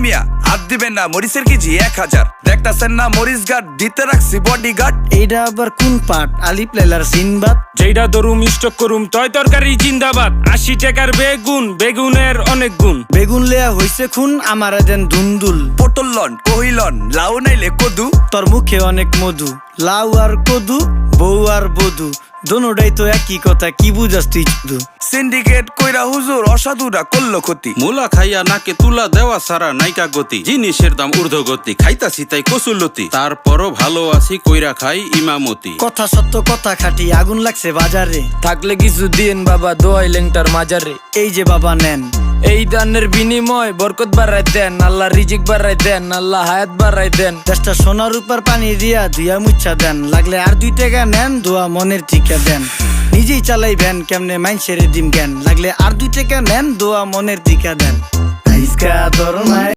মিয়া হাত দিবেন না, মরিচের কেজি 1000। দেখতাছেন না মরিচ গার্ড দিতে রাখছি বডি গার্ড। এইটা আবার কোন পাট? আলিপ লাইলার সিনবাদ। যেইটা ধরুম স্টক করুম তয় তরকারি জিন্দাবাদ। 80 টাকার বেগুন, বেগুনের অনেক গুণ। বেগুন লেয়া হইছে খুন, আমারে দেন দুন্দুল। পটল লন, কহিলন, লাউ নাইলে কদু। তোর মুখে অনেক মধু, লাউ আর কদু, বউ আর বধু, দোনোটাই তো একই কথা, কি বুঝাস তুই শুধু? সিন্ডিকেট কইরা হুজুর অসাধুরা করলো ক্ষতি। মুলা খাইয়া নাকে তুলা দেওয়া সারা নাইকা গতি। জিনিসের দাম ঊর্ধ্বগতি, খাইতাছি তাই কসুলতি। তারপরও ভালো আছি কইরা খাই ইমামতি। কথা সত্য কথা খাটি, আগুন লাগছে বাজারে। থাকলে কিছু দিয়েন বাবা, দোয়াই লেংটার মাজারে। এই যে বাবা নেন, এই দানের বিনিময় বরকত বাড়াই দেন, আল্লাহ রিজিক বাড়াই দেন, আল্লাহ হায়াত বাড়াই দেন। দেশটা সোনার উপর পানি দিয়া ধুইয়া মুচ্ছা দেন। লাগলে আর 2 টাকা নেন, দোয়া মনের ঠিকা দেন। নিজেই চালাই ভ্যান, কেমনে মাইনসেরে দিম জ্ঞান। লাগলে আর 2 টাকা নেন, দোয়া মনের ঠিকা দেন। আইসকা তোর মায়